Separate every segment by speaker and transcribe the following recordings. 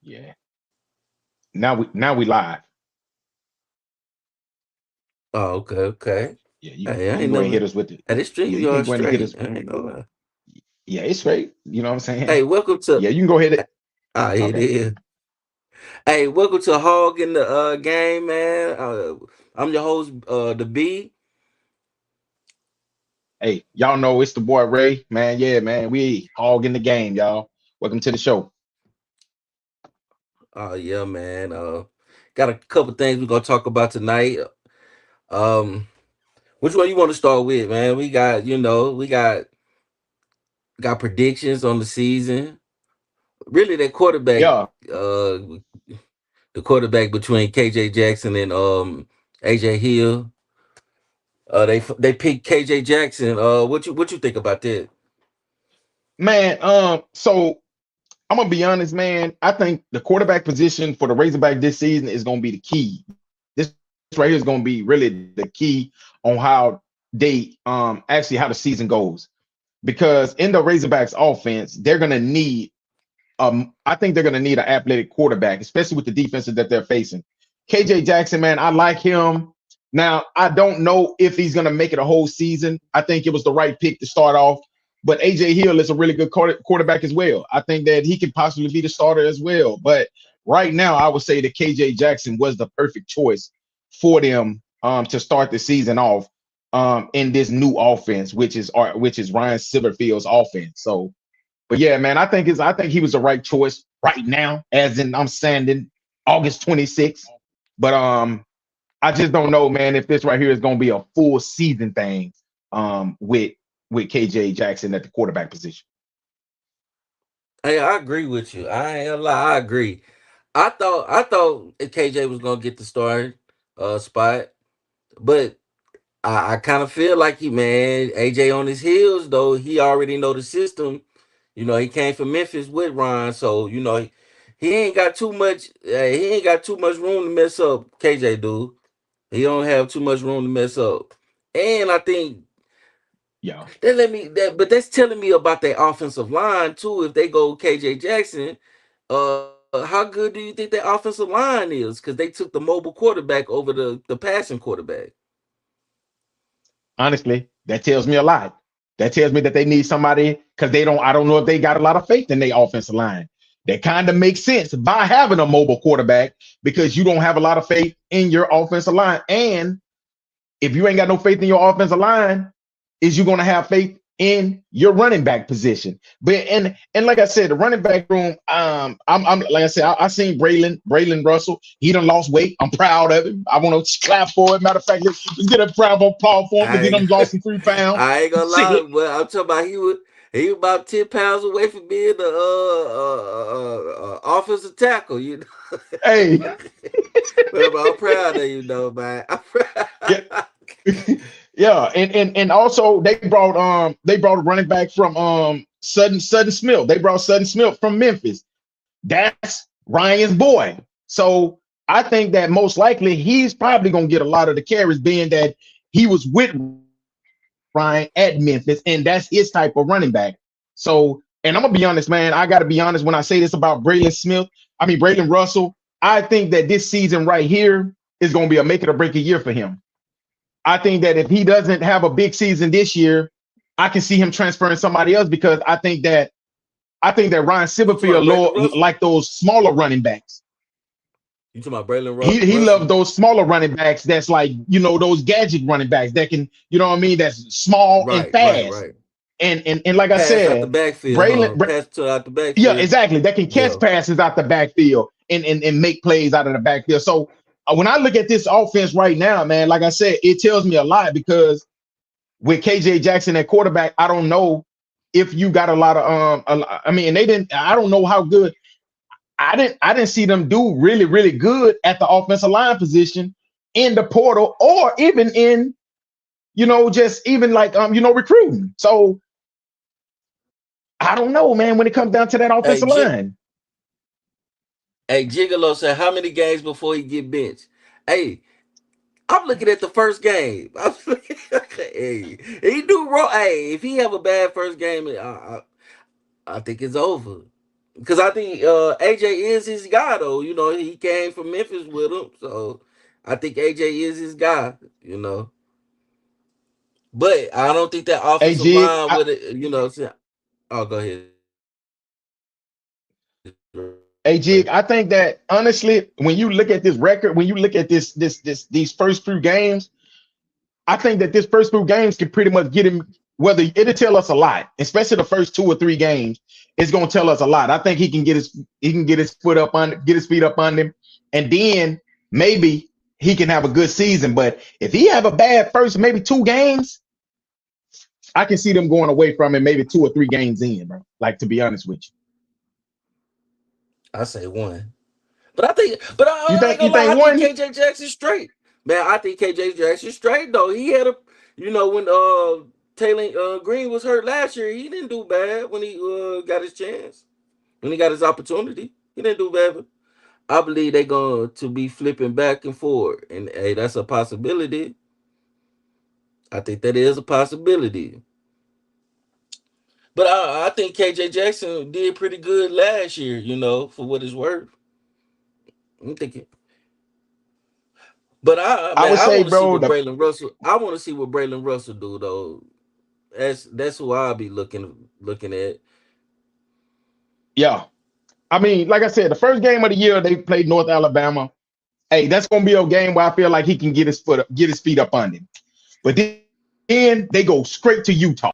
Speaker 1: Yeah. Now we live.
Speaker 2: Oh, okay, okay.
Speaker 1: Yeah, you
Speaker 2: Hey, I
Speaker 1: you can
Speaker 2: ain't
Speaker 1: go ahead and hit
Speaker 2: never.
Speaker 1: us with it.
Speaker 2: Hey, this
Speaker 1: Yeah,
Speaker 2: stream
Speaker 1: you can
Speaker 2: yard
Speaker 1: go ahead and hit
Speaker 2: straight.
Speaker 1: us.
Speaker 2: I ain't gonna lie.
Speaker 1: Yeah, it's straight. You know what I'm saying?
Speaker 2: Hey, welcome to.
Speaker 1: Yeah, you can go ahead.
Speaker 2: Ah,
Speaker 1: My
Speaker 2: it
Speaker 1: bad.
Speaker 2: is. Hey, welcome to Hog in the game, man. I'm your host, the B.
Speaker 1: Hey, y'all know it's the boy Ray, man. Yeah, man. We hog in the game, y'all. Welcome to the show.
Speaker 2: Oh yeah, man. Got a couple things we're gonna talk about tonight. Um, which one you want to start with, man? We got predictions on the season. Really, that quarterback,
Speaker 1: Yeah,
Speaker 2: uh, the quarterback between KJ Jackson and AJ Hill. They picked KJ Jackson. What you think about that?
Speaker 1: man. So I'm gonna be honest, man. I think the quarterback position for the Razorback this season is gonna be the key. This right here is gonna be really the key on how actually how the season goes. Because in the Razorbacks offense, they're gonna need I think they're gonna need an athletic quarterback, especially with the defenses that they're facing. KJ Jackson, man, I like him. Now, I don't know if he's gonna make it a whole season. I think it was the right pick to start off. But AJ Hill is a really good quarterback as well. I think that he could possibly be the starter as well. But right now, I would say that KJ Jackson was the perfect choice for them to start the season off in this new offense, which is Ryan Silverfield's offense. So but yeah, man, I think he was the right choice right now, as in I'm standing August 26th. But I just don't know, man, if this right here is gonna be a full season thing with KJ Jackson at the quarterback position.
Speaker 2: Hey, I agree with you. I ain't gonna lie, I agree. I thought KJ was gonna get the starting spot, but I kind of feel like AJ on his heels though. He already know the system. He came from Memphis with Ron, so he ain't got too much. He ain't got too much room to mess up. KJ, dude, he don't have too much room to mess up. And I think
Speaker 1: Yeah.
Speaker 2: but that's telling me about their offensive line too. If they go KJ Jackson, how good do you think their offensive line is? Because they took the mobile quarterback over the passing quarterback.
Speaker 1: Honestly, that tells me a lot. That tells me that they need somebody because I don't know if they got a lot of faith in their offensive line. That kind of makes sense by having a mobile quarterback because you don't have a lot of faith in your offensive line. And if you ain't got no faith in your offensive line, is you going to have faith in your running back position? But and like I said, the running back room, I'm like I said, I seen Braylon Russell. He done lost weight. I'm proud of him. I want to clap for it. Matter of fact, let's get a proud applause for him because
Speaker 2: I
Speaker 1: he
Speaker 2: ain't,
Speaker 1: done lost some 3 pounds.
Speaker 2: I ain't gonna
Speaker 1: Shit.
Speaker 2: lie, but I'm talking about he was about 10 pounds away from being the offensive tackle.
Speaker 1: Hey,
Speaker 2: But I'm proud of you, though, man. I'm
Speaker 1: yeah.
Speaker 2: proud.
Speaker 1: Yeah, and also they brought a running back from Sudden Smith. They brought Sudden Smith from Memphis. That's Ryan's boy. So I think that most likely he's probably gonna get a lot of the carries, being that he was with Ryan at Memphis, and that's his type of running back. So, and I'm gonna be honest, man. I gotta be honest when I say this about Braylon Russell. I think that this season right here is gonna be a make it or break a year for him. I think that if he doesn't have a big season this year, I can see him transferring somebody else because I think that Ryan
Speaker 2: You talking about
Speaker 1: Silverfield
Speaker 2: Braylon Russell?
Speaker 1: like those smaller running backs.
Speaker 2: You talking about Braylon
Speaker 1: He
Speaker 2: Russell?
Speaker 1: loved those smaller running backs. That's like those gadget running backs that can what I mean. That's small and
Speaker 2: Right, right,
Speaker 1: fast.
Speaker 2: right.
Speaker 1: And like I
Speaker 2: Pass out the
Speaker 1: said,
Speaker 2: backfield,
Speaker 1: Braylon,
Speaker 2: huh? Pass to out the
Speaker 1: yeah,
Speaker 2: backfield.
Speaker 1: exactly. That can catch
Speaker 2: Yeah.
Speaker 1: passes out the backfield and make plays out of the backfield. So when I look at this offense right now, man, like I said, it tells me a lot because with KJ Jackson at quarterback, I don't know if you got a lot of I mean, they didn't. I don't know how good. I didn't see them do really good at the offensive line position in the portal or even in just even like recruiting. So I don't know, man. When it comes down to that
Speaker 2: Hey,
Speaker 1: offensive line,
Speaker 2: Gigolo said, how many games before he get benched? Hey, I'm looking at the first game. Hey, he do wrong. Hey, if he have a bad first game, I think it's over. because I think AJ is his guy though. You know, he came from Memphis with him, so I think AJ is his guy. You know, but I don't think that
Speaker 1: Hey,
Speaker 2: offensive
Speaker 1: Jig,
Speaker 2: line would. You know, oh, go ahead, Ray.
Speaker 1: Hey, Jig, I think that honestly, when you look at this record, when you look at these first few games, I think that this first few games can pretty much get him. Whether it'll tell us a lot, especially the first 2 or 3 games, it's gonna tell us a lot. I think he can get his foot up on get his feet up on him, and then maybe he can have a good season. But if he have a bad first maybe 2 games, I can see them going away from him maybe 2 or 3 games in, bro. Like to be honest with
Speaker 2: I say one. But I think, but
Speaker 1: you,
Speaker 2: I ain't
Speaker 1: you
Speaker 2: gonna lie. I
Speaker 1: think
Speaker 2: think
Speaker 1: one?
Speaker 2: KJ Jackson straight, man. I think KJ Jackson straight though. He had a, you know, when Taylor Green was hurt last year, he didn't do bad when he got his chance, when he got his opportunity. He didn't do bad. But I believe they going to be flipping back and forth, and hey, that's a possibility. I think that is a possibility. But I think KJ Jackson did pretty good last year. You know, for what it's worth. I'm thinking. But
Speaker 1: I
Speaker 2: man,
Speaker 1: would
Speaker 2: I
Speaker 1: say,
Speaker 2: want to see
Speaker 1: bro,
Speaker 2: what Braylon Russell. I want to see what Braylon Russell do though. That's who I'll be looking at.
Speaker 1: yeah. I mean, like I said, the first game of the year they played North Alabama. Hey, that's gonna be a game where I feel like he can get his feet up on him. But then they go straight to Utah.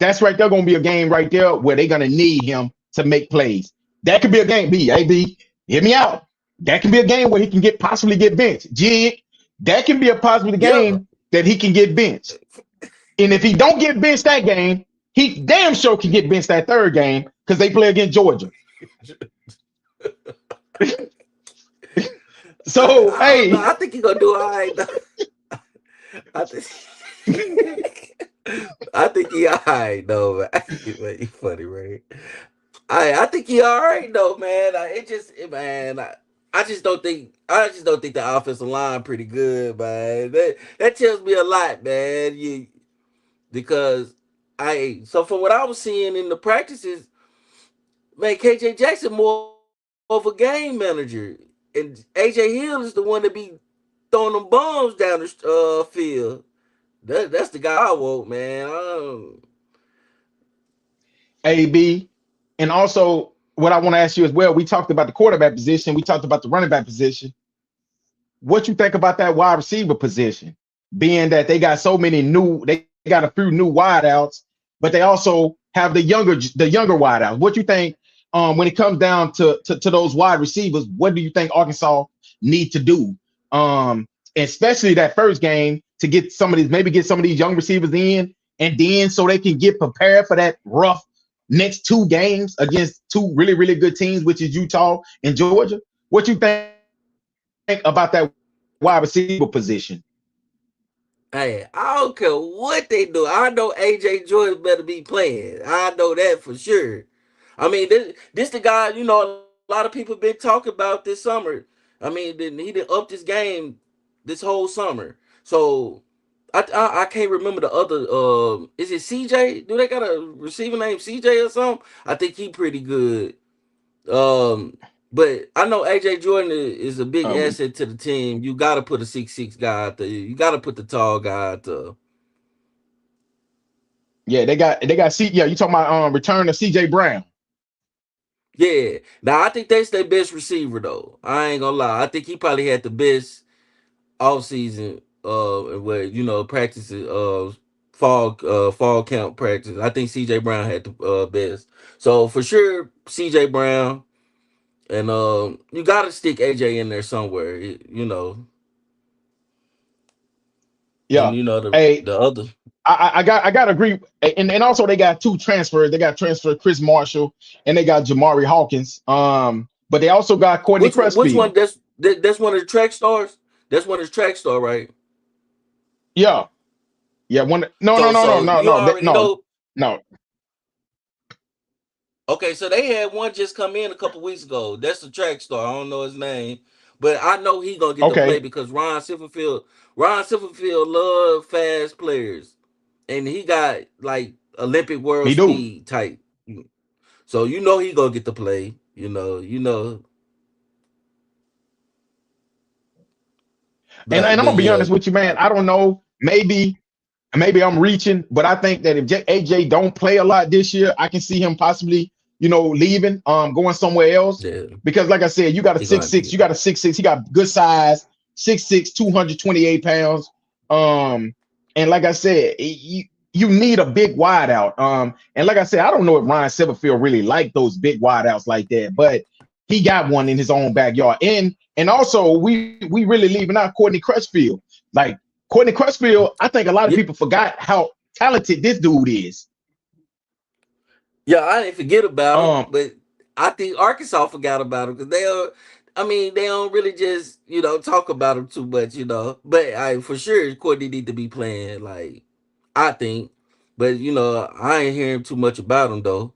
Speaker 1: That's right. They're gonna be a game right there where they're gonna need him to make plays. That could be a game. Hear me out. That can be a game where he can get possibly get benched. Jig. That can be a possible
Speaker 2: Yeah,
Speaker 1: game that he can get benched. And if he don't get benched that game, he damn sure can get benched that third game because they play against Georgia. So
Speaker 2: I don't know.
Speaker 1: hey,
Speaker 2: I think he gonna do all right. I think. I think he all right though, man. Man, you funny, right? I think he all right though, man. Man. I just don't think the offensive line pretty good, man. That tells me a lot, man. Because so from what I was seeing in the practices, man, KJ Jackson more of a game manager, and AJ Hill is the one that be throwing them bombs down the field. That's the guy I want, man.
Speaker 1: AB. And also, what I want to ask you as well, we talked about the quarterback position, we talked about the running back position. What you think about that wide receiver position? Being that they got a few new wideouts, but they also have the younger wideouts. What you think when it comes down to those wide receivers? What do you think Arkansas need to do? Especially that first game to get some of these young receivers in, and then so they can get prepared for that rough next 2 games against two really really good teams, which is Utah and Georgia. What you think about that wide receiver position?
Speaker 2: Hey, I don't care what they do. I know AJ Jordan better be playing. I know that for sure. I mean, this the guy. You know, a lot of people been talking about this summer. I mean, he did up this game this whole summer. So I can't remember the other. Is it CJ? Do they got a receiver named CJ or something? I think he pretty good. Um, but I know AJ Jordan is a big
Speaker 1: Um,
Speaker 2: asset to the team. You got to put a 6'6" guy out there. You got to put the tall guy out there.
Speaker 1: yeah, they got Yeah, you talking about return of CJ Brown.
Speaker 2: Yeah. Now I think that's their best receiver though. I ain't gonna lie. I think he probably had the best off season. Where practices. Fall camp practice. I think CJ Brown had the best. So for sure, CJ Brown. And you gotta stick AJ in there somewhere. Then
Speaker 1: Yeah. Hey,
Speaker 2: the other.
Speaker 1: I got to agree, and also they got 2 transfers. They got transfer Chris Marshall and they got Jamari Hawkins. But they also got Courtney
Speaker 2: Which one?
Speaker 1: Crutchfield.
Speaker 2: That's one of the track stars. That's one of the track star, right?
Speaker 1: Yeah, yeah. One. No, no, no, no,
Speaker 2: So
Speaker 1: no,
Speaker 2: you
Speaker 1: no,
Speaker 2: already
Speaker 1: no,
Speaker 2: know.
Speaker 1: no.
Speaker 2: Okay, so they had one just come in a couple weeks ago. That's the track star. I don't know his name, but I know he gonna get the play
Speaker 1: Okay,
Speaker 2: because Ron Silverfield love fast players, and he got like Olympic world
Speaker 1: he do.
Speaker 2: speed type. So you know he gonna get to play.
Speaker 1: And I'm
Speaker 2: but
Speaker 1: gonna be
Speaker 2: yeah,
Speaker 1: honest with you, man. I don't know. Maybe I'm reaching, but I think that if AJ don't play a lot this year, I can see him possibly, leaving, going somewhere else.
Speaker 2: yeah,
Speaker 1: Because like I said, you got a
Speaker 2: he gonna
Speaker 1: six
Speaker 2: have to
Speaker 1: six,
Speaker 2: get
Speaker 1: you got a 6'6", he got good size, 6'6", 228 pounds. And like I said, you need a big wide out. And like I said, I don't know if Ryan Silverfield really liked those big wide outs like that, but he got one in his own backyard. And also we really leaving out Courtney Crutchfield. Like Courtney Crutchfield, I think a lot of
Speaker 2: yeah,
Speaker 1: people forgot how talented this dude is.
Speaker 2: yeah. I didn't forget about him,
Speaker 1: Um,
Speaker 2: but I think Arkansas forgot about him because they are. I mean, they don't really just talk about him too much, But I for sure Courtney need to be playing. Like I think, but I ain't hearing too much about him though.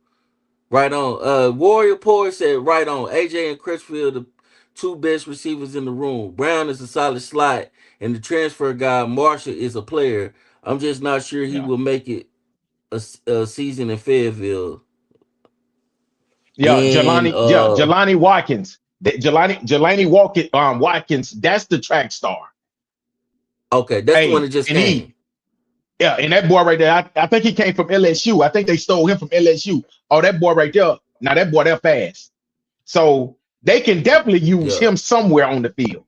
Speaker 2: Right on. Warrior Poor said right on. AJ and Crutchfield, the two best receivers in the room. Brown is a solid slot, and the transfer guy Marshall is a player. I'm just not sure he
Speaker 1: yeah,
Speaker 2: will make it a season in Fayetteville.
Speaker 1: yeah,
Speaker 2: And
Speaker 1: Jelani Watkins. Jelani Watkins, that's the track star.
Speaker 2: okay, that's the one that
Speaker 1: Hey,
Speaker 2: just
Speaker 1: and
Speaker 2: came.
Speaker 1: and that boy right there, I think he came from LSU. I think they stole him from LSU. Oh, that boy right there. Now that boy, they're fast. So they can definitely use
Speaker 2: Yeah,
Speaker 1: him somewhere on the field.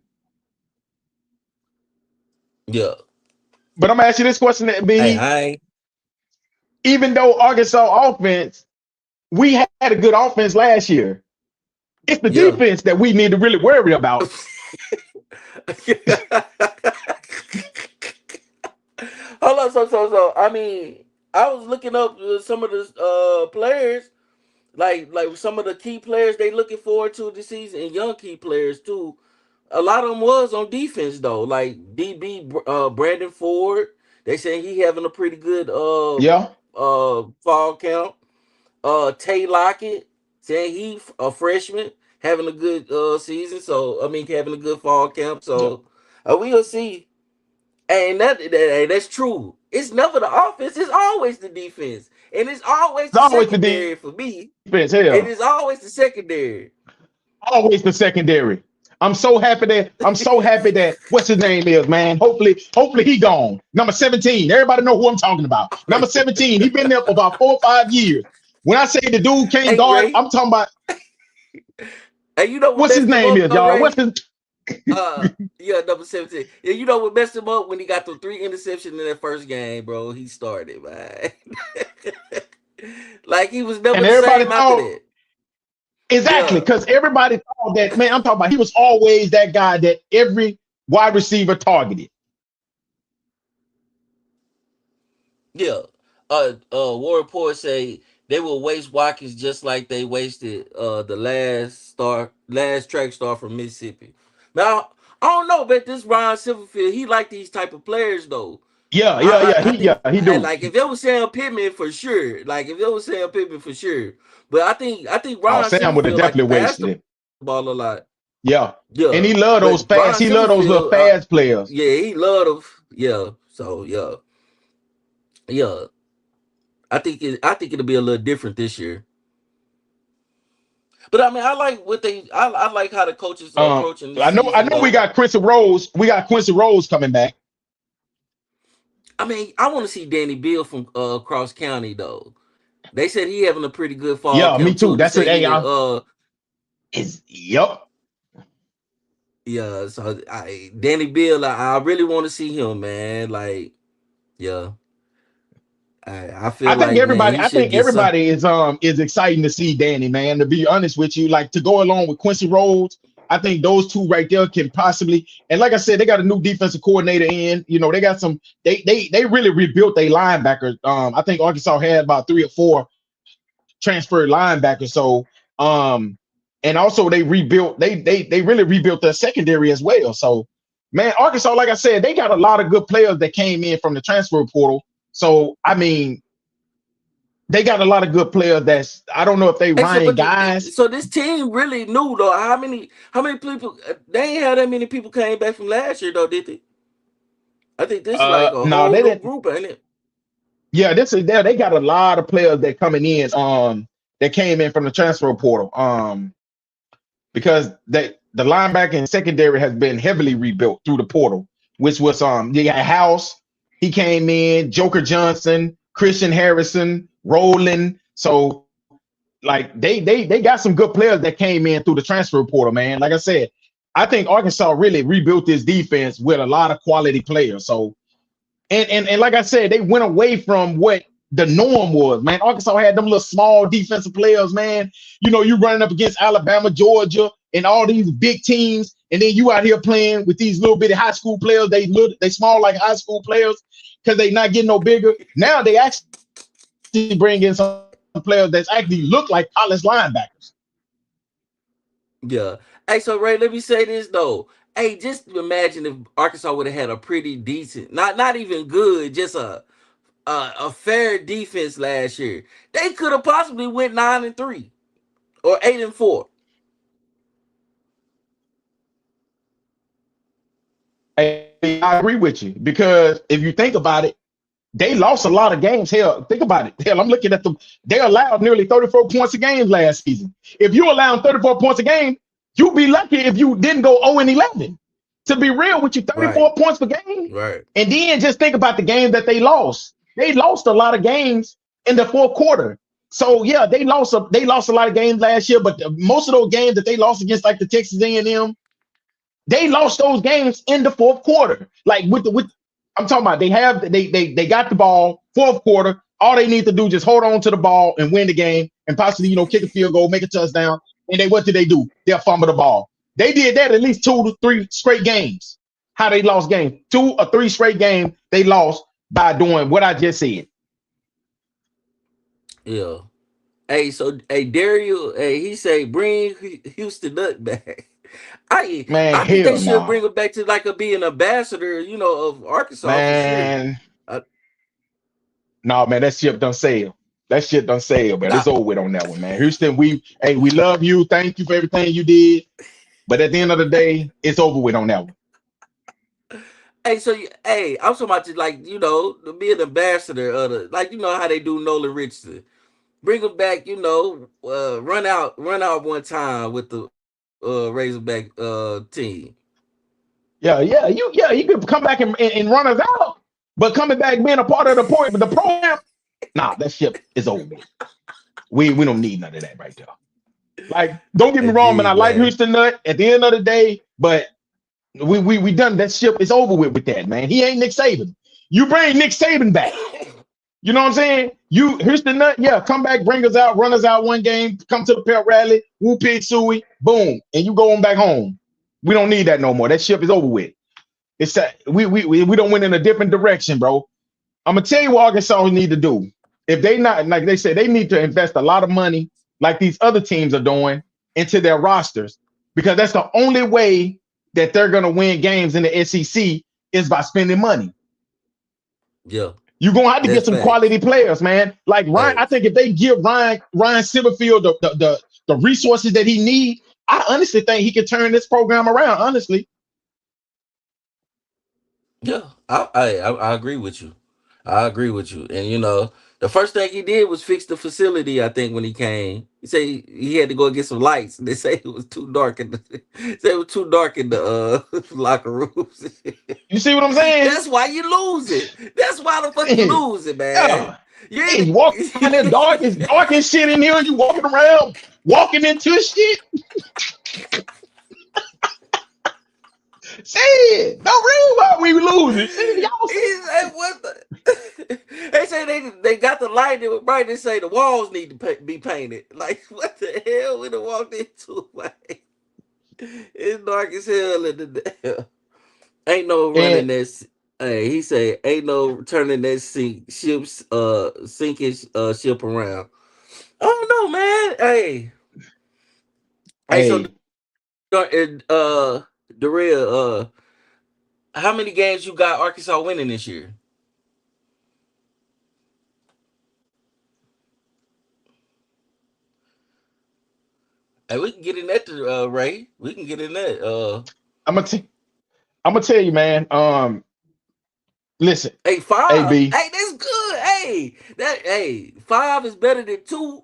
Speaker 2: yeah.
Speaker 1: But I'm gonna ask you this question,
Speaker 2: Hey,
Speaker 1: B. Even though Arkansas offense, we had a good offense last year. It's the
Speaker 2: yeah.
Speaker 1: defense that we need to really worry about.
Speaker 2: Hold on, so. I mean, I was looking up some of the players, like some of the key players they looking forward to this season, and young key players too. A lot of them was on defense though, like DB Brandon Ford. They say he having a pretty good
Speaker 1: Yeah,
Speaker 2: fall camp. Tay Lockett saying he a freshman having a good season. So I mean having a good fall camp.
Speaker 1: yeah.
Speaker 2: So we'll see. And that's true. It's never the offense. It's always the defense, and it's always
Speaker 1: It's
Speaker 2: the
Speaker 1: always the
Speaker 2: secondary
Speaker 1: defense.
Speaker 2: for me.
Speaker 1: Hell,
Speaker 2: And it's always the secondary.
Speaker 1: always the secondary. I'm so happy that what's his name is, man. Hopefully he gone. Number 17. Everybody know who I'm talking about. Number 17. He been there for about 4 or 5 years. When I say the dude can't
Speaker 2: Hey
Speaker 1: guard,
Speaker 2: Ray,
Speaker 1: I'm talking about
Speaker 2: and you know what
Speaker 1: what's his
Speaker 2: messed him
Speaker 1: name
Speaker 2: up
Speaker 1: is,
Speaker 2: though,
Speaker 1: y'all. What's
Speaker 2: Ray?
Speaker 1: his
Speaker 2: Uh, yeah, number 17. Yeah, you know what messed him up when he got the 3 interceptions in that first game, bro. He started, man. Like he was never
Speaker 1: and
Speaker 2: the
Speaker 1: everybody
Speaker 2: same after
Speaker 1: thought
Speaker 2: that.
Speaker 1: exactly
Speaker 2: Yeah,
Speaker 1: because everybody thought that, man. I'm talking about he was always that guy that every wide receiver targeted.
Speaker 2: yeah. War Report say they will waste Watkins just like they wasted the last track star from Mississippi. Now I don't know, but this Ryan Silverfield, he like these type of players though.
Speaker 1: Yeah, yeah,
Speaker 2: I
Speaker 1: yeah.
Speaker 2: I, I think
Speaker 1: He do.
Speaker 2: like if it was Sam Pittman for sure, like if it was Sam Pittman for sure, but I think
Speaker 1: Oh,
Speaker 2: Ryan
Speaker 1: Sam would have
Speaker 2: Silverfield like the
Speaker 1: definitely wasted it.
Speaker 2: basketball a lot.
Speaker 1: Yeah. And
Speaker 2: Yeah,
Speaker 1: he loved
Speaker 2: but
Speaker 1: those fast.
Speaker 2: Ryan
Speaker 1: He loved those little
Speaker 2: Silverfield,
Speaker 1: fast players.
Speaker 2: yeah, he loved them. Yeah, so yeah. I think it'll be a little different this year. But I mean, I like what I like how the coaches are
Speaker 1: Um,
Speaker 2: approaching this
Speaker 1: I
Speaker 2: season
Speaker 1: know we
Speaker 2: though.
Speaker 1: got Quincy Rose. We got Quincy Rose coming back.
Speaker 2: I mean, I want to see Danny Bill from Cross County though. They said he having a pretty good fall
Speaker 1: Yeah, me
Speaker 2: camp
Speaker 1: too.
Speaker 2: too. They
Speaker 1: That's it.
Speaker 2: say he
Speaker 1: Hey,
Speaker 2: did
Speaker 1: is yep.
Speaker 2: yeah, so Danny Bill, I really want to see him, man. Like, yeah, I feel like man, he
Speaker 1: I
Speaker 2: should
Speaker 1: think
Speaker 2: get some.
Speaker 1: everybody is exciting to see Danny, man. To be honest with you, like to go along with Quincy Rhodes, I think those two right there can possibly. And like I said, they got a new defensive coordinator in. They got some. They really rebuilt their linebackers. I think Arkansas had about 3 or 4 transferred linebackers. So, um, and also they rebuilt. They really rebuilt their secondary as well. So, man, Arkansas, like I said, they got a lot of good players that came in from the transfer portal. So, I mean, they got a lot of good players. That's I don't know if they
Speaker 2: Hey, so
Speaker 1: Ryan guys.
Speaker 2: so this team really new though. How many people? They ain't had that many people came back from last year though, did they? I think this is like a
Speaker 1: No,
Speaker 2: whole
Speaker 1: they
Speaker 2: new
Speaker 1: didn't.
Speaker 2: group, ain't it?
Speaker 1: Yeah, this is there. They got a lot of players that coming in. that came in from the transfer portal. Because the linebacker and secondary has been heavily rebuilt through the portal, which was you got House, he came in, Joker Johnson, Christian Harrison, Roland. So like they got some good players that came in through the transfer portal, man. Like I said, I think Arkansas really rebuilt this defense with a lot of quality players. So and like I said, they went away from what the norm was, man. Arkansas had them little small defensive players, man. You know, you running up against Alabama, Georgia, and all these big teams, and then you out here playing with these little bitty high school players. They small like high school players because they not getting no bigger. Now they actually bring in some players that actually look like college linebackers.
Speaker 2: Yeah. Hey, so Ray, let me say this though. Hey, just imagine if Arkansas would have had a pretty decent, not even good, just a fair defense last year. They could have possibly went 9-3 or 8-4.
Speaker 1: Hey, I agree with you because if you think about it, they lost a lot of games. Hell, think about it. Hell, I'm looking at them. They allowed nearly 34 points a game last season. If you allow 34 points a game, you'd be lucky if you didn't go 0-11. To be real with you,
Speaker 2: Right.
Speaker 1: 34 points per game.
Speaker 2: Right.
Speaker 1: And then just think about the game that they lost. They lost a lot of games in the fourth quarter. So yeah, they lost a lot of games last year, but most of those games that they lost against like the Texas A&M, they lost those games in the fourth quarter. Like with I'm talking about they got the ball fourth quarter. All they need to do is just hold on to the ball and win the game and possibly, kick a field goal, make a touchdown. And what did they do? They'll fumble the ball. They did that at least 2 to 3 straight games. How they lost games. 2 or 3 straight games they lost by doing what I just said.
Speaker 2: Yeah. Hey, so hey Dario, hey, he say bring Houston Nut back. I
Speaker 1: Man,
Speaker 2: I think they
Speaker 1: hell
Speaker 2: should
Speaker 1: no.
Speaker 2: bring him back to like be an ambassador, of Arkansas for sure.
Speaker 1: Man,
Speaker 2: Uh,
Speaker 1: no, man, that ship done sail. That shit done sail, man.
Speaker 2: nah,
Speaker 1: It's over with on that one, man. Houston, we love you. Thank you for everything you did. But at the end of the day, it's over with on that one.
Speaker 2: hey, so hey, I'm talking about just like to be an ambassador of the like how they do Nolan Richardson. Bring him back, run out one time with the Razorback team.
Speaker 1: You could come back and run us out, but coming back being a part of the program, nah, that ship is over with. We don't need none of that right there. Like, don't get me
Speaker 2: Hey,
Speaker 1: wrong, man. I
Speaker 2: geez,
Speaker 1: like
Speaker 2: man.
Speaker 1: Houston Nut at the end of the day, but we done that ship is over with that, man. He ain't Nick Saban. You bring Nick Saban back. You know what I'm saying? You Houston Nut, yeah, come back, bring us out, run us out one game, come to the pep rally, whoop it, suey, boom, and you go on back home. We don't need that no more. That ship is over with. It's that we don't went in a different direction, bro. I'm gonna tell you what Arkansas need to do. If they not like they said, they need to invest a lot of money, like these other teams are doing, into their rosters, because that's the only way that they're gonna win games in the SEC is by spending money.
Speaker 2: Yeah,
Speaker 1: You're gonna have to get
Speaker 2: that's
Speaker 1: some
Speaker 2: facts.
Speaker 1: quality players, man. Like Ryan, I
Speaker 2: Facts.
Speaker 1: think if they give Ryan Silverfield the resources that he needs, I honestly think he can turn this program around. Honestly,
Speaker 2: Yeah, I agree with you. I agree with you. And the first thing he did was fix the facility. I think when he came, he said he had to go get some lights. They say it was too dark in the say it was too dark in the locker rooms.
Speaker 1: you see what I'm saying?
Speaker 2: That's why you lose it. That's why the fuck you lose it, man.
Speaker 1: Yeah,
Speaker 2: You
Speaker 1: hey, you walk around there dark. It's dark and shit in here. And you walking around, walking into shit. Say it. No reason why we losing. Y'all see?
Speaker 2: he said what the they say they got the light that was bright. They say the walls need to be painted. Like what the hell we done walked into? Like it's dark as hell in the damn. Ain't no running
Speaker 1: And
Speaker 2: that. Hey, he said ain't no turning that sinking ship around. I don't know, man. Hey, so
Speaker 1: hey,
Speaker 2: Darrell, how many games you got Arkansas winning this year? Hey, we can get in that, Ray. We can get in that.
Speaker 1: I'm gonna t- I'm gonna tell you, man. Listen,
Speaker 2: Hey, five.
Speaker 1: AB.
Speaker 2: Hey, that's good. Hey, 5 is better than 2.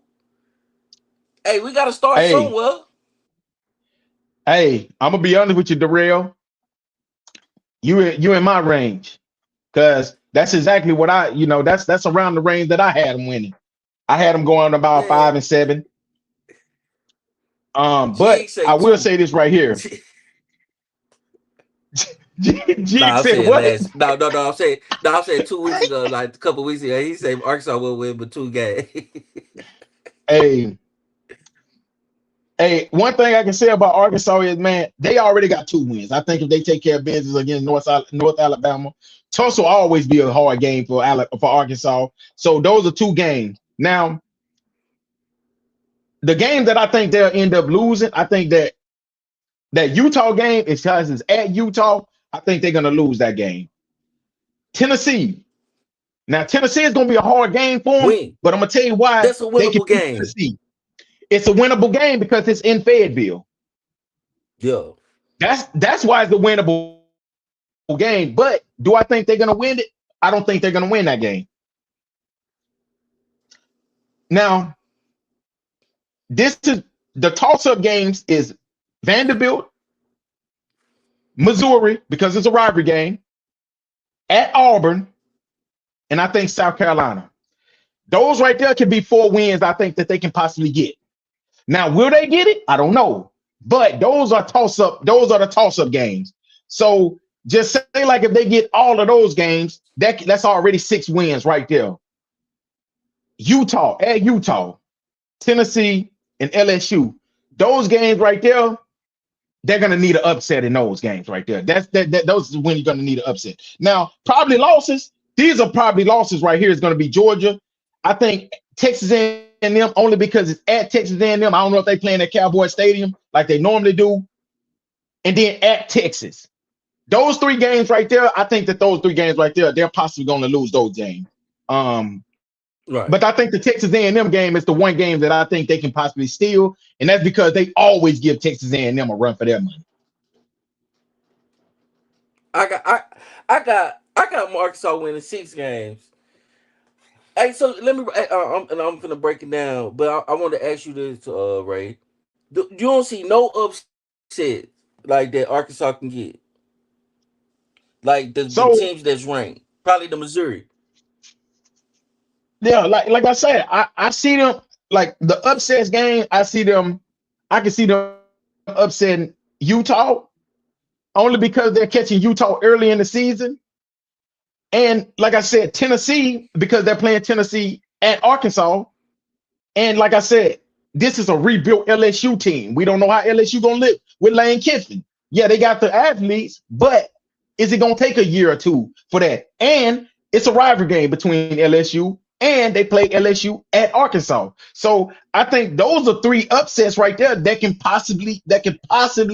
Speaker 2: Hey, we got to start
Speaker 1: Hey,
Speaker 2: somewhere.
Speaker 1: hey, I'm gonna be honest with you, Darrell. You in my range, because that's exactly what that's around the range that I had them winning. I had them going about
Speaker 2: Man,
Speaker 1: 5-7.
Speaker 2: G
Speaker 1: But
Speaker 2: say
Speaker 1: I will
Speaker 2: two.
Speaker 1: say this right here. Jig
Speaker 2: Nah, I'm
Speaker 1: said
Speaker 2: saying
Speaker 1: what?
Speaker 2: last. No, no, no. I'm saying 2 weeks ago, like a couple weeks ago. He said Arkansas will win, but 2 games.
Speaker 1: Hey, hey, one thing I can say about Arkansas is, man, they already got 2 wins. I think if they take care of business against North Alabama, Tulsa will always be a hard game for Arkansas. So those are 2 games. Now, the game that I think they'll end up losing, I think that Utah game is because it's at Utah. I think they're gonna lose that game. Tennessee. Now, Tennessee is gonna be a hard game for them,
Speaker 2: Win.
Speaker 1: but I'm gonna tell you why
Speaker 2: That's a
Speaker 1: they can
Speaker 2: winnable
Speaker 1: beat
Speaker 2: game.
Speaker 1: Tennessee. It's a winnable game because it's in Fayetteville.
Speaker 2: Yeah.
Speaker 1: That's why it's a winnable game. But do I think they're gonna win it? I don't think they're gonna win that game. Now, this is the toss-up games is Vanderbilt, Missouri, because it's a rivalry game, at Auburn, and I think South Carolina. Those right there could be 4 wins I think that they can possibly get. Now, will they get it? I don't know. But those are the toss-up games. So just say like if they get all of those games, that's already 6 wins right there. Utah, Tennessee, and LSU. Those games right there, they're gonna need an upset in those games right there. Those is when you're gonna need an upset. Now, probably losses. These are probably losses right here. Is gonna be Georgia. I think Texas A&M only because it's at Texas A&M. I don't know if they playing at Cowboy Stadium like they normally do, and then at Texas. Those 3 games right there, I think that those 3 games right there, they're possibly going to lose those games.
Speaker 2: Right.
Speaker 1: But I think the Texas A&M game is the one game that I think they can possibly steal, and that's because they always give Texas A&M a run for their money.
Speaker 2: I got I got Arkansas winning 6 games. Hey, so let me. I'm gonna break it down, but I want to ask you this, Ray. You don't see no upset like that Arkansas can get, like the
Speaker 1: So
Speaker 2: teams that's ranked, probably the Missouri.
Speaker 1: yeah, like I said, I see them like the upsets game. I can see them upsetting Utah only because they're catching Utah early in the season. And like I said, Tennessee, because they're playing Tennessee at Arkansas. And like I said, this is a rebuilt LSU team. We don't know how LSU gonna live with Lane Kiffin. Yeah, they got the athletes, but is it gonna take a year or two for that? And it's a rivalry game between LSU and they play LSU at Arkansas. So I think those are 3 upsets right there that can possibly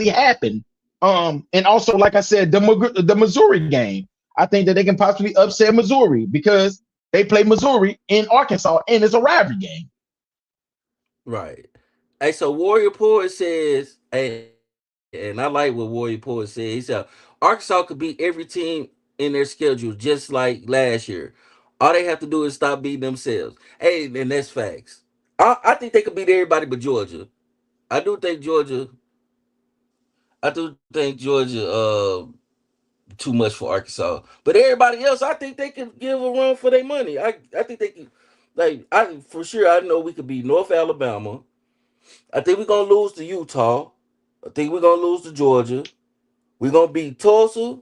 Speaker 1: happen. And also, like I said, the Missouri game. I think that they can possibly upset Missouri because they play Missouri in Arkansas and it's a rivalry game.
Speaker 2: Right. Hey, so Warrior Poet says, and I like what Warrior Poet said. He said Arkansas could beat every team in their schedule just like last year. All they have to do is stop beating themselves. Hey, and that's facts. I think they could beat everybody but Georgia. I do think Georgia. I do think Georgia. Too much for Arkansas, but everybody else, I think they can give a run for their money. I think they can. Like I for sure, I know we could beat North Alabama. I think we're gonna lose to Utah. I think we're gonna lose to Georgia. We're gonna beat Tulsa.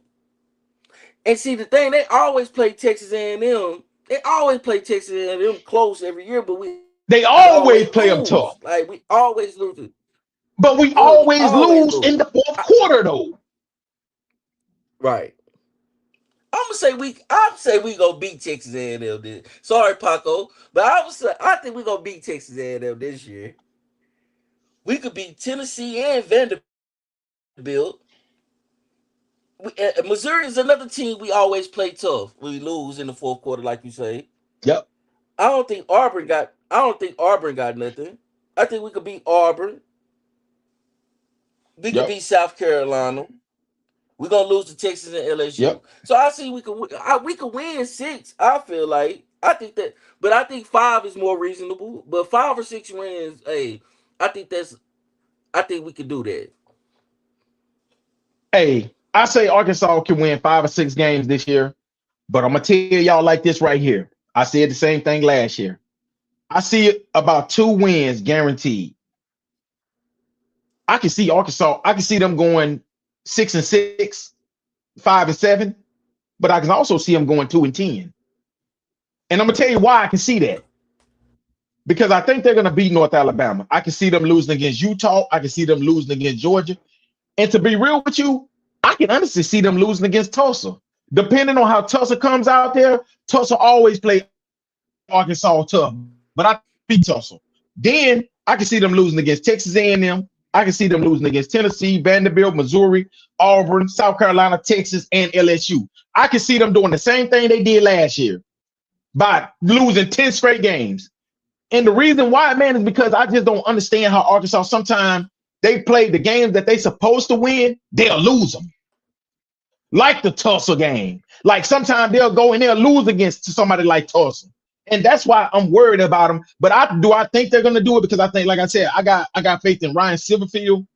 Speaker 2: And see the thing, they always play Texas A&M. They always play Texas A&M close every year, but we
Speaker 1: They
Speaker 2: always
Speaker 1: always
Speaker 2: lose.
Speaker 1: play them
Speaker 2: Like
Speaker 1: tough,
Speaker 2: we always lose.
Speaker 1: but we
Speaker 2: We
Speaker 1: always
Speaker 2: always
Speaker 1: lose
Speaker 2: lose.
Speaker 1: in the fourth quarter though.
Speaker 2: Right. I'm say we gonna beat Texas A&M this. Sorry, Paco, but I think we gonna beat Texas A&M this year. We could beat Tennessee and Vanderbilt. Missouri is another team we always play tough. We lose in the fourth quarter, like you say.
Speaker 1: Yep,
Speaker 2: I don't think Auburn got nothing. I think we could beat Auburn. We could
Speaker 1: yep,
Speaker 2: beat South Carolina. We're gonna lose to Texas and LSU.
Speaker 1: yep.
Speaker 2: So I see we could win 6. I feel like I think that, but I think 5 is more reasonable. But 5 or 6 wins, hey, I think that's. I think we can do that.
Speaker 1: Hey, I say Arkansas can win 5 or 6 games this year, but I'm gonna tell y'all like this right here. I said the same thing last year. I see it about 2 wins guaranteed. I can see Arkansas. I can see them going 6-6, 5-7, but I can also see them going 2-10. And I'm gonna tell you why I can see that because I think they're gonna beat North Alabama. I can see them losing against Utah. I can see them losing against Georgia. And to be real with you, I can honestly see them losing against Tulsa. Depending on how Tulsa comes out there, Tulsa always play Arkansas tough, but I think they beat Tulsa. Then I can see them losing against Texas A&M. I can see them losing against Tennessee, Vanderbilt, Missouri, Auburn, South Carolina, Texas, and LSU. I can see them doing the same thing they did last year by losing 10 straight games. And the reason why, man, is because I just don't understand how Arkansas sometimes they play the games that they supposed to win, they'll lose them. Like the Tulsa game. Like sometimes they'll go and they'll lose against somebody like Tulsa. And that's why I'm worried about them. But I think they're gonna do it because I think, like I said, I got faith in Ryan Silverfield.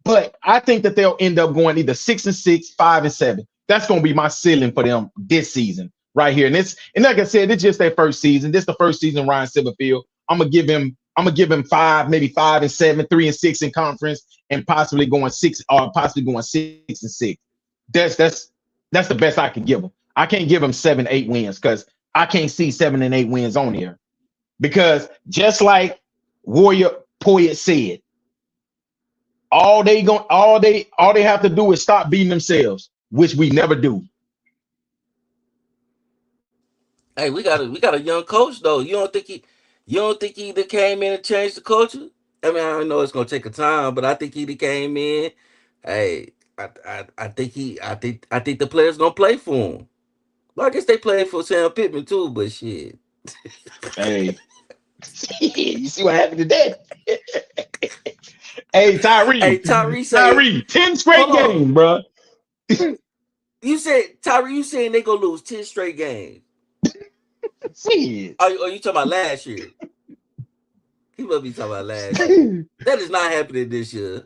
Speaker 1: But I think that they'll end up going either 6-6, 5-7. That's gonna be my ceiling for them this season right here. And like I said, it's just their first season. This is the first season Ryan Silverfield. I'm gonna give him 5, maybe 5-7, 3-6 in conference, and possibly going 6 or possibly going 6-6. That's the best I can give him. I can't give him 7, 8 wins because I can't see 7 and 8 wins on here. Because just like Warrior Poet said, all they have to do is stop beating themselves, which we never do.
Speaker 2: Hey, we got a young coach though. You don't think he that came in and changed the culture? I mean, I know it's gonna take a time, but I think he that came in. Hey, I think the players gonna play for him. Well, I guess they played for Sam Pittman too, but shit.
Speaker 1: Hey, you see what happened today? Hey, Tyree,
Speaker 2: Hey, Tyree say,
Speaker 1: Tyree, 10
Speaker 2: hold
Speaker 1: straight
Speaker 2: on.
Speaker 1: games, bro.
Speaker 2: You said Tyree, you saying they gonna lose 10 straight games?
Speaker 1: See
Speaker 2: Are you talking about last year? He must be talking about last year.
Speaker 1: it.
Speaker 2: That is not happening this year.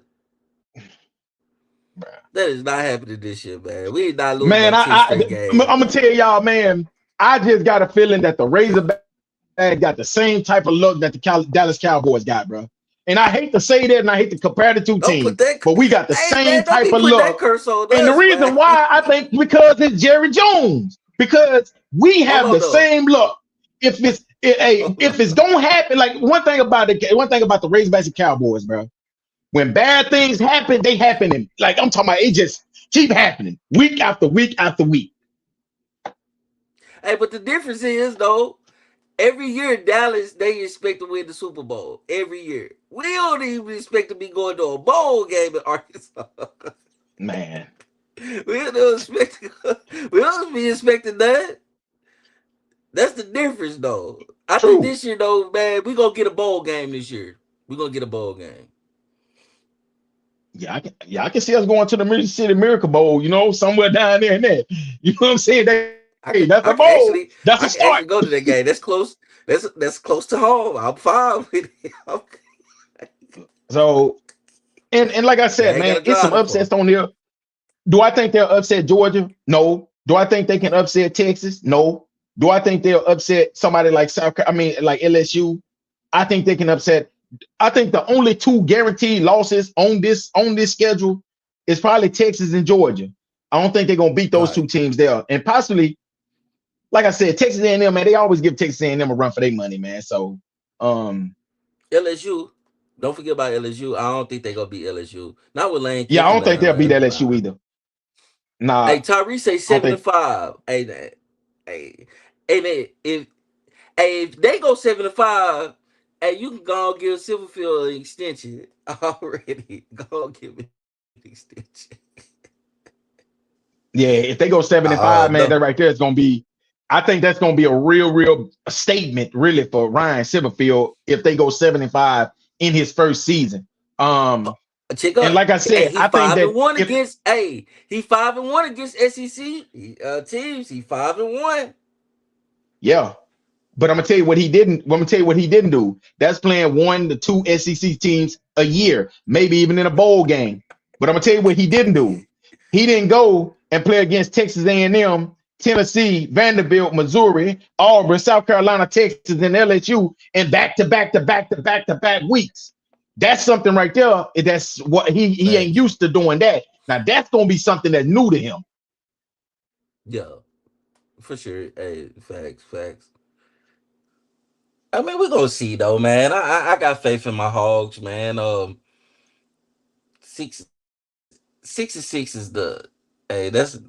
Speaker 2: That is not happening this year, man. We ain't not losing
Speaker 1: Man,
Speaker 2: no 10 straight
Speaker 1: I'm
Speaker 2: games,
Speaker 1: gonna
Speaker 2: bro.
Speaker 1: tell y'all, man. I just got a feeling that the Razorbacks got the same type of luck that the Dallas Cowboys got, bro. And I hate to say that, and I hate to compare the two
Speaker 2: Don't put
Speaker 1: teams,
Speaker 2: that.
Speaker 1: but we got the
Speaker 2: Hey,
Speaker 1: same
Speaker 2: man, don't
Speaker 1: type
Speaker 2: be
Speaker 1: of
Speaker 2: putting that
Speaker 1: luck.
Speaker 2: curse on
Speaker 1: And the
Speaker 2: us,
Speaker 1: reason
Speaker 2: man.
Speaker 1: why I think because it's Jerry Jones, because we
Speaker 2: Hold
Speaker 1: have
Speaker 2: on,
Speaker 1: the
Speaker 2: though.
Speaker 1: same luck.
Speaker 2: Hold
Speaker 1: If
Speaker 2: on.
Speaker 1: it's gonna happen, like one thing about the Razorbacks and Cowboys, bro. When bad things happen, they happen. And like I'm talking about, it just keep happening week after week after week.
Speaker 2: Hey, but the difference is though, every year Dallas they expect to win the Super Bowl. Every year, we don't even expect to be going to a bowl game in Arkansas.
Speaker 1: Man,
Speaker 2: We don't expect. We don't be expecting that. That's the difference, though. I think
Speaker 1: true.
Speaker 2: this year, though, man, we gonna get a bowl game this year. We gonna get a bowl game.
Speaker 1: Yeah, I can see us going to the Music City Miracle Bowl, somewhere down there and there. You know what I'm saying? That's a
Speaker 2: I can
Speaker 1: bowl.
Speaker 2: actually,
Speaker 1: That's a
Speaker 2: I
Speaker 1: start.
Speaker 2: can actually go to that game. That's close. That's close to home. I'm fine with it.
Speaker 1: So, and like I
Speaker 2: Yeah, I
Speaker 1: said,
Speaker 2: ain't
Speaker 1: man,
Speaker 2: gotta
Speaker 1: it's some
Speaker 2: drive it for.
Speaker 1: upsets on there. Do I think they'll upset Georgia? No. Do I think they can upset Texas? No. Do I think they'll upset somebody like like LSU? I think they can upset. I think the only two guaranteed losses on this schedule is probably Texas and Georgia. I don't think they're gonna beat those
Speaker 2: Right.
Speaker 1: two teams there, and possibly, like I said, Texas A&M, man, they always give Texas A&M a run for their money, man. So, um,
Speaker 2: LSU. Don't forget about LSU. I don't think they gonna beat LSU. Not with Lane
Speaker 1: yeah, I
Speaker 2: Kiffin
Speaker 1: don't think
Speaker 2: now.
Speaker 1: they'll beat
Speaker 2: Now,
Speaker 1: LSU
Speaker 2: nah.
Speaker 1: either. Nah,
Speaker 2: Hey, Tyree say
Speaker 1: I don't
Speaker 2: seven to
Speaker 1: think.
Speaker 2: five. Hey, if they go 7-5, hey, you can go and give Silverfield an extension already. Go and give me an extension.
Speaker 1: Yeah, if they go seven and five, man,
Speaker 2: No.
Speaker 1: that right there is gonna be. I think that's gonna be a real statement, really, for Ryan Silverfield if they go 7-5 in his first season. Um,
Speaker 2: Check
Speaker 1: and
Speaker 2: up.
Speaker 1: like I
Speaker 2: Hey,
Speaker 1: said,
Speaker 2: he
Speaker 1: I think
Speaker 2: five and
Speaker 1: that
Speaker 2: one
Speaker 1: if
Speaker 2: against. Hey, he 5-1 against SEC teams. He 5-1.
Speaker 1: yeah, But I'm gonna tell you what he didn't. I'm gonna tell you what he didn't do. That's playing 1 to 2 SEC teams a year, maybe even in a bowl game. But I'm gonna tell you what he didn't do. He didn't go and play against Texas A&M, Tennessee, Vanderbilt, Missouri, Auburn, South Carolina, Texas, and LSU in back weeks. That's something right there. That's what he ain't
Speaker 2: Facts.
Speaker 1: used to doing that. Now that's gonna be something that's new to him.
Speaker 2: Yeah, for sure. Hey, facts, facts. I mean, we're gonna see though, man. I got faith in my Hogs, man. Six 6-6 is the hey. That's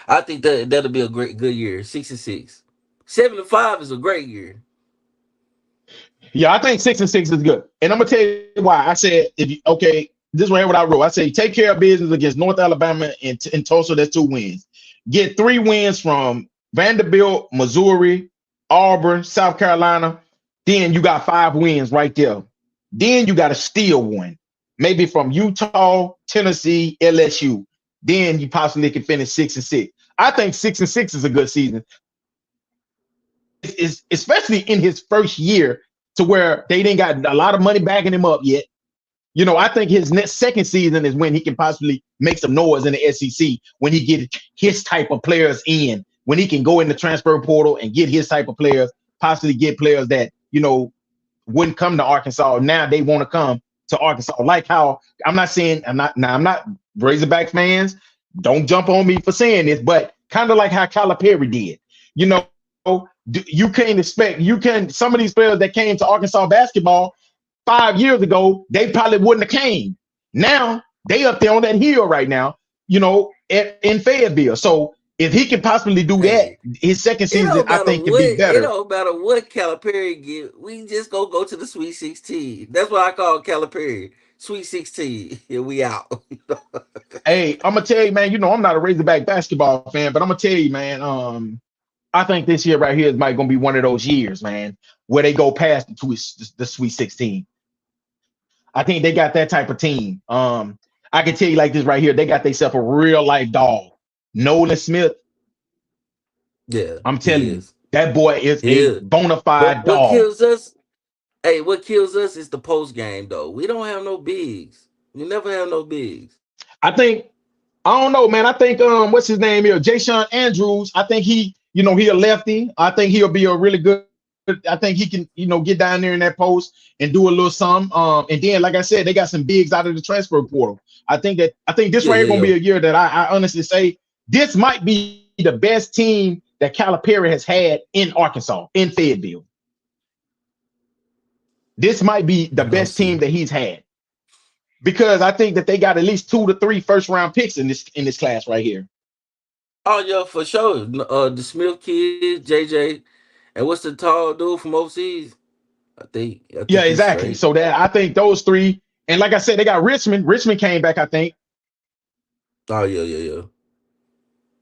Speaker 2: I think that'll be a great good year. 6-6, 7-5 is a great year.
Speaker 1: Yeah, I think 6-6 is good. And I'm gonna tell you why. I said if you okay, this right here what I wrote. I say take care of business against North Alabama and Tulsa. That's 2 wins. Get 3 wins from Vanderbilt, Missouri, Auburn, South Carolina. Then you got 5 wins right there. Then you got to steal one, maybe from Utah, Tennessee, LSU. Then you possibly can finish 6-6. I think 6-6 is a good season is especially in his first year to where they didn't got a lot of money backing him up yet. I think his next second season is when he can possibly make some noise in the SEC when he get his type of players in, when he can go in the transfer portal and get his type of players, possibly get players that wouldn't come to Arkansas. Now they want to come to Arkansas. Like how I'm not Razorback fans. Don't jump on me for saying this, but kind of like how Calipari did. You know, you can't expect some of these players that came to Arkansas basketball 5 years ago, they probably wouldn't have came. Now they up there on that hill right now, in Fayetteville. So if he can possibly do that,
Speaker 2: Hey,
Speaker 1: his second
Speaker 2: it
Speaker 1: season
Speaker 2: don't
Speaker 1: I
Speaker 2: matter
Speaker 1: think can be
Speaker 2: what it
Speaker 1: better.
Speaker 2: don't matter what Calipari get. We just go to the Sweet 16. That's what I call Calipari. Sweet 16. Here we out.
Speaker 1: Hey, I'm gonna tell you, man. I'm not a Razorback basketball fan, but I'm gonna tell you, man. I think this year right here is might gonna be one of those years, man, where they go past the Sweet 16. I think they got that type of team. I can tell you like this right here, they got themselves a real life dog. Nolan Smith,
Speaker 2: Yeah,
Speaker 1: I'm
Speaker 2: he
Speaker 1: telling you,
Speaker 2: is.
Speaker 1: that boy is
Speaker 2: He
Speaker 1: a
Speaker 2: is.
Speaker 1: bona
Speaker 2: But
Speaker 1: fide
Speaker 2: what
Speaker 1: dog.
Speaker 2: kills us? Hey, what kills us is the post game though. We don't have no bigs. We never have no bigs.
Speaker 1: I think I don't know, man. I think what's his name here? Jay Andrews. I think he a lefty. I think he'll be a really good. I think he can, get down there in that post and do a little something. And then, like I said, they got some bigs out of the transfer portal. I think this right here
Speaker 2: Yeah,
Speaker 1: gonna
Speaker 2: yeah,
Speaker 1: be a
Speaker 2: yeah.
Speaker 1: year that I honestly say this might be the best team that Calipari has had in Arkansas, in Fayetteville. This might be the
Speaker 2: We gonna
Speaker 1: best team
Speaker 2: see.
Speaker 1: that he's had because I think that they got at least 2 to 3 first round picks in this class right here.
Speaker 2: Oh yeah, for sure. The Smith kids, JJ, and what's the tall dude from overseas? I think
Speaker 1: Yeah,
Speaker 2: he's
Speaker 1: exactly.
Speaker 2: straight.
Speaker 1: So that I think those three, and like I said, they got Richmond. Richmond came back, I think.
Speaker 2: Oh yeah, yeah, yeah,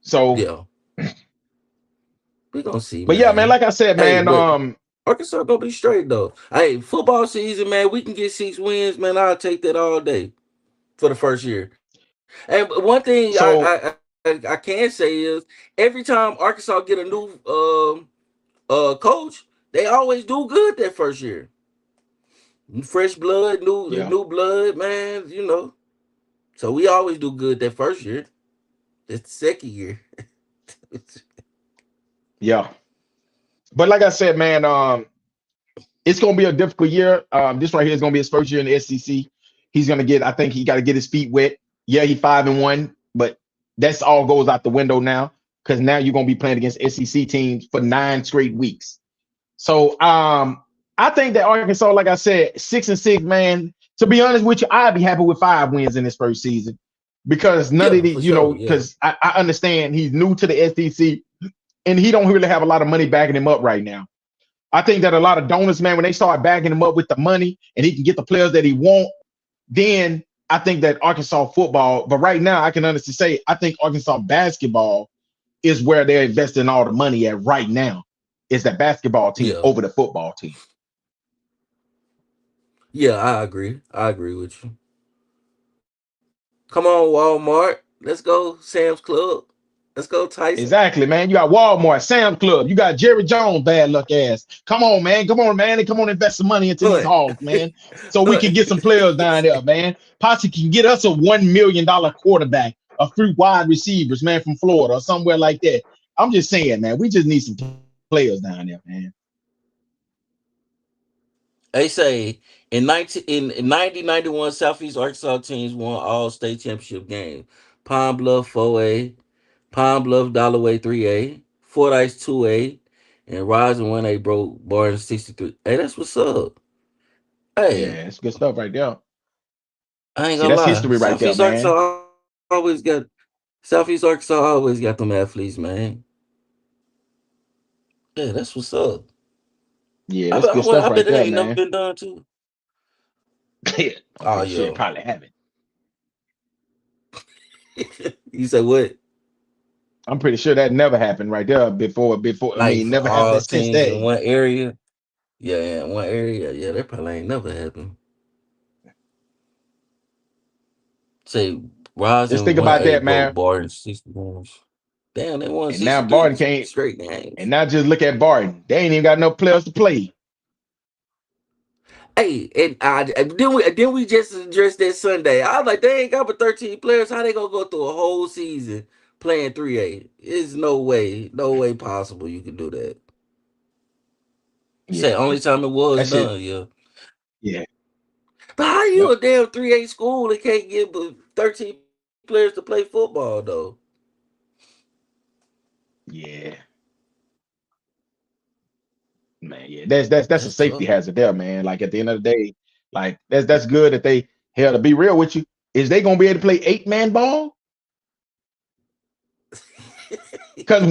Speaker 1: So,
Speaker 2: yeah. We gonna see,
Speaker 1: but yeah, man,
Speaker 2: man.
Speaker 1: like I said,
Speaker 2: Hey,
Speaker 1: man,
Speaker 2: but Arkansas gonna be straight though. Hey, football season, man. We can get 6 wins, man. I'll take that all day for the first year. And one thing
Speaker 1: so
Speaker 2: I can say is every time Arkansas get a new coach, they always do good that first year. Fresh blood,
Speaker 1: yeah,
Speaker 2: new blood, man. So we always do good that first year. It's the second year.
Speaker 1: yeah. But like I said, man, it's gonna be a difficult year. This right here is gonna be his first year in the SEC. He's gonna get, I think he got to get his feet wet. Yeah, he 5-1, but that's all goes out the window now because now you're gonna be playing against SEC teams for 9 straight weeks. So I think that Arkansas, like I said, 6-6, man. To be honest with you, I'd be happy with 5 wins in this first season because none of
Speaker 2: Yeah,
Speaker 1: these,
Speaker 2: for sure. Yeah,
Speaker 1: because I understand he's new to the SEC and he don't really have a lot of money backing him up right now. I think that a lot of donors, man, when they start backing him up with the money and he can get the players that he want, then I think that Arkansas football. But right now, I can honestly say I think Arkansas basketball is where they're investing all the money at right now. Is that basketball team
Speaker 2: yeah,
Speaker 1: over the football team?
Speaker 2: yeah. I agree. I agree with you. Come on, Walmart. Let's go, Sam's Club. Let's go, Tyson.
Speaker 1: Exactly, man. You got Walmart, Sam's Club. You got Jerry Jones, bad luck ass. Come on, man. Come on, man. And come on, invest some money into these
Speaker 2: Hunt.
Speaker 1: hogs, man. So we can
Speaker 2: Hunt.
Speaker 1: get some players down there, man. Posse can get us a $1 million quarterback, a few wide receivers, man, from Florida or somewhere like that. I'm just saying, man. We just need some players down there, man.
Speaker 2: They say in 1991, Southeast Arkansas teams won all state championship games. Pine Bluff 4A, Pine Bluff Dalloway 3A, Fordyce 2A, and Rising 1A broke Barton 63. Hey, that's what's up. Hey,
Speaker 1: Yeah, it's good stuff right there.
Speaker 2: I ain't
Speaker 1: See,
Speaker 2: gonna
Speaker 1: that's
Speaker 2: lie.
Speaker 1: history right there, man.
Speaker 2: Southeast Arkansas always got them athletes, man. Yeah, that's what's up.
Speaker 1: Yeah, that's good stuff
Speaker 2: I
Speaker 1: right
Speaker 2: bet it
Speaker 1: there,
Speaker 2: ain't never
Speaker 1: man.
Speaker 2: been done too.
Speaker 1: I'm
Speaker 2: Oh
Speaker 1: pretty sure it
Speaker 2: yeah.
Speaker 1: probably haven't.
Speaker 2: You say what?
Speaker 1: I'm pretty sure that never happened right there before. I
Speaker 2: Like
Speaker 1: mean,
Speaker 2: for
Speaker 1: never
Speaker 2: all
Speaker 1: happened since
Speaker 2: teams
Speaker 1: that.
Speaker 2: in one area? Yeah, yeah, in one area. Yeah, that probably ain't never happened. Say
Speaker 1: Just
Speaker 2: Rising
Speaker 1: think
Speaker 2: one
Speaker 1: about
Speaker 2: A
Speaker 1: that,
Speaker 2: broke
Speaker 1: man.
Speaker 2: Barton 61. Damn, they won
Speaker 1: And now
Speaker 2: 63
Speaker 1: Barton can't.
Speaker 2: straight
Speaker 1: And
Speaker 2: games.
Speaker 1: now just look at Barton. They ain't even got no players to play.
Speaker 2: Hey, and then we just addressed that Sunday. I was like, they ain't got but 13 players. How they gonna go through a whole season playing 3A? There's no way possible you can do that. Say
Speaker 1: Yeah,
Speaker 2: only time it was
Speaker 1: that shit.
Speaker 2: done, yeah.
Speaker 1: Yeah,
Speaker 2: But how you
Speaker 1: yep,
Speaker 2: a damn 3A school that can't get but 13 players to play football though?
Speaker 1: yeah, man. Yeah, that's a
Speaker 2: That's
Speaker 1: safety
Speaker 2: tough.
Speaker 1: hazard there, man. Like at the end of the day, like that's good that they hell to be real with you. Is they gonna be able to play 8-man ball? Because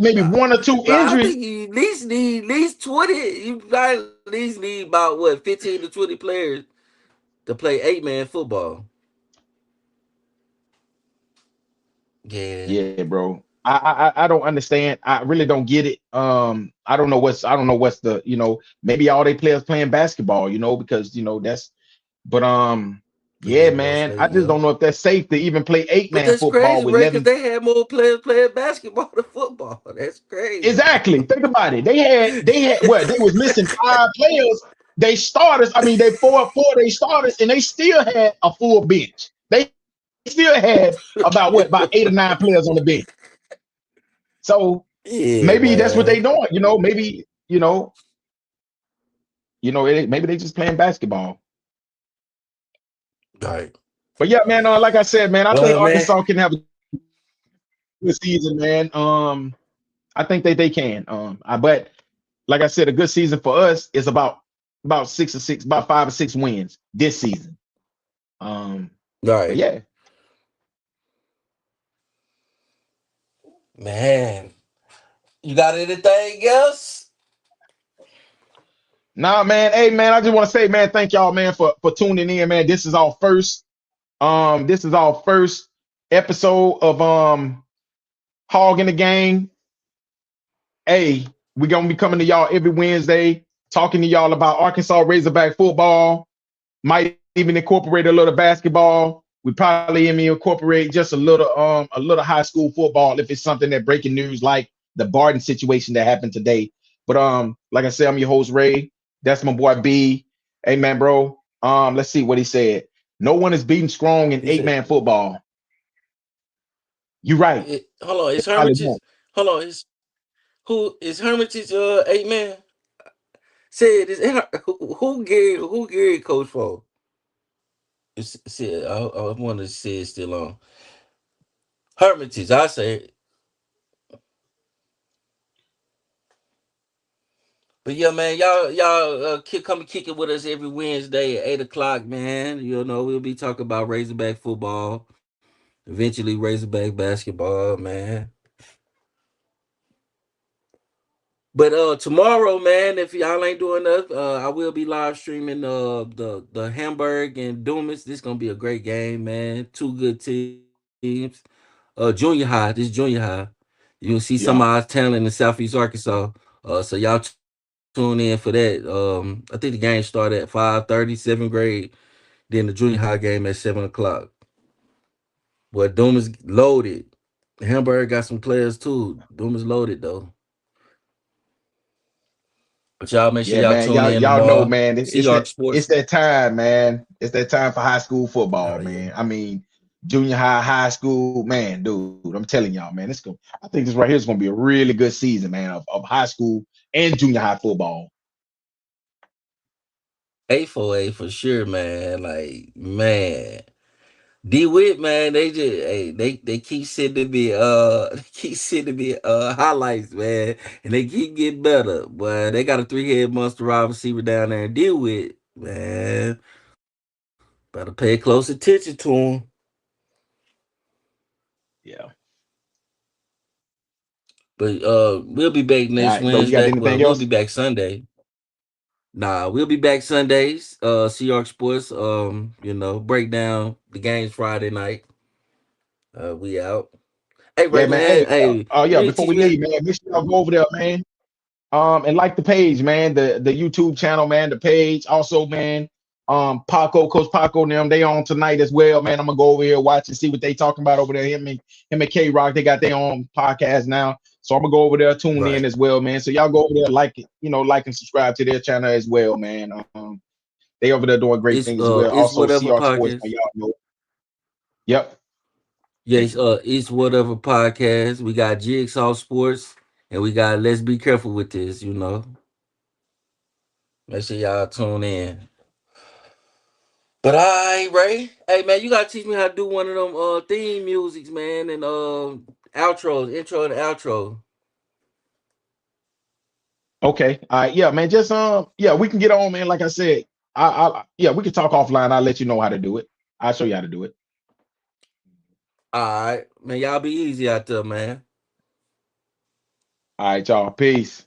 Speaker 1: maybe
Speaker 2: Nah.
Speaker 1: one or two
Speaker 2: But I
Speaker 1: injuries.
Speaker 2: think you at least 20. You probably at least need about what 15 to 20 players to play 8-man football. Yeah.
Speaker 1: Yeah, bro. I don't understand. I really don't get it. I don't know what's the maybe all they players playing basketball, because that's but
Speaker 2: To
Speaker 1: yeah,
Speaker 2: get more
Speaker 1: man. I
Speaker 2: state,
Speaker 1: just
Speaker 2: yeah.
Speaker 1: don't know if that's safe to even play eight
Speaker 2: But
Speaker 1: man
Speaker 2: that's
Speaker 1: football
Speaker 2: crazy,
Speaker 1: with
Speaker 2: Ray, because
Speaker 1: 11.
Speaker 2: they had more players playing basketball than football. That's crazy.
Speaker 1: Exactly. Think about it. They had what they was missing five players. They starters. I mean, they four they starters, and they still had a full bench. They still had about 8 or 9 players on the bench. So
Speaker 2: Yeah,
Speaker 1: maybe that's what they
Speaker 2: man.
Speaker 1: doing. Maybe maybe they just playing basketball.
Speaker 2: Right.
Speaker 1: But yeah, man. Like I said, man, I think
Speaker 2: Well, man.
Speaker 1: Arkansas can have a good season, man. I think they can. But like I said, a good season for us is about 6 or 6, about 5 or 6 wins this season. But
Speaker 2: Right.
Speaker 1: yeah,
Speaker 2: Man. You got anything else?
Speaker 1: nah, man. Hey, man, I just want to say, man, thank y'all, man, for tuning in, man. This is our first episode of Hog in the Game. Hey, we're gonna be coming to y'all every Wednesday, talking to y'all about Arkansas Razorback football. Might even incorporate a little basketball. We probably even incorporate just a little high school football if it's something that breaking news like the Barton situation that happened today. But like I said, I'm your host Ray. That's my boy B. Hey man, bro. Let's see what he said. No one is beating strong in
Speaker 2: He
Speaker 1: eight
Speaker 2: said,
Speaker 1: man football. You're right.
Speaker 2: hold on, is
Speaker 1: They probably
Speaker 2: Hermitage?
Speaker 1: won't.
Speaker 2: Hold on, is Hermitage 8 man? Said is who Gary coach for? Said I want to say it's still on. Hermitage, I say. But yeah, man, y'all come and kick it with us every Wednesday at 8 o'clock, man. We'll be talking about Razorback football, eventually Razorback basketball, man. But tomorrow, man, if y'all ain't doing that, I will be live streaming the Hamburg and Dumas. This gonna be a great game, man. Two good teams. Junior high, this junior high. You'll see some of our
Speaker 1: Yeah.
Speaker 2: talent in Southeast Arkansas. So y'all tune in for that. I think the game started at 5:30, 7th grade. Then the junior high game at 7 o'clock. But Dumas loaded. Hamburg got some players too. Doom is loaded though. But y'all make sure
Speaker 1: Yeah,
Speaker 2: y'all
Speaker 1: man.
Speaker 2: tune in
Speaker 1: Y'all know,
Speaker 2: tomorrow.
Speaker 1: man.
Speaker 2: Seahawks
Speaker 1: It's
Speaker 2: Sports.
Speaker 1: that time, man. It's that time for high school
Speaker 2: Oh
Speaker 1: football,
Speaker 2: yeah.
Speaker 1: man. I mean, junior high, high school, man, dude. I'm telling y'all, man. I think this right here is gonna be a really good season, man, of high school and junior high football.
Speaker 2: A for sure, man. Like, man. D Witt, man, they just they keep sending me they keep sending me highlights, man, and they keep getting better. But they got a three-head monster wide receiver down there and deal with, man. Better pay close attention to him.
Speaker 1: Yeah.
Speaker 2: But we'll be back
Speaker 1: All
Speaker 2: next
Speaker 1: right, bro. You got
Speaker 2: Wednesday. Well,
Speaker 1: anything
Speaker 2: we'll be
Speaker 1: else?
Speaker 2: back Sunday. Nah, we'll be back Sundays. Seahawks Sports. Break down the games Friday night. We out. Hey,
Speaker 1: Yeah,
Speaker 2: Ray,
Speaker 1: man. Hey,
Speaker 2: man. Hey,
Speaker 1: yeah.
Speaker 2: you need to
Speaker 1: Before
Speaker 2: teach
Speaker 1: we
Speaker 2: me.
Speaker 1: leave, man, make sure y'all go over there, man. And like the page, man, the YouTube channel, man, the page. Also, man, Paco, Coach Paco, and them, they on tonight as well, man. I'm gonna go over here watch and see what they talking about over there. Him and K Rock, they got their own podcast now. So I'm gonna go over there, tune in
Speaker 2: Right.
Speaker 1: as well, man. So y'all go over there, like it, like and subscribe to their channel as well, man. They over there doing great things as well.
Speaker 2: It's
Speaker 1: Also,
Speaker 2: whatever
Speaker 1: CR Sports, man,
Speaker 2: podcast.
Speaker 1: y'all know. Yep.
Speaker 2: Yes, it's whatever podcast. We got Jigsaw Sports and we got Let's Be Careful with this. Make sure y'all tune in. But all right, Ray. Hey man, you gotta teach me how to do one of them theme musics, man, and outros, intro and outro.
Speaker 1: Okay. All right. Yeah, man. Just yeah, we can get on, man. Like I said, yeah, we can talk offline. I'll let you know how to do it. I'll show you how to do it.
Speaker 2: All right. Man, y'all be easy out there, man.
Speaker 1: All right, y'all. Peace.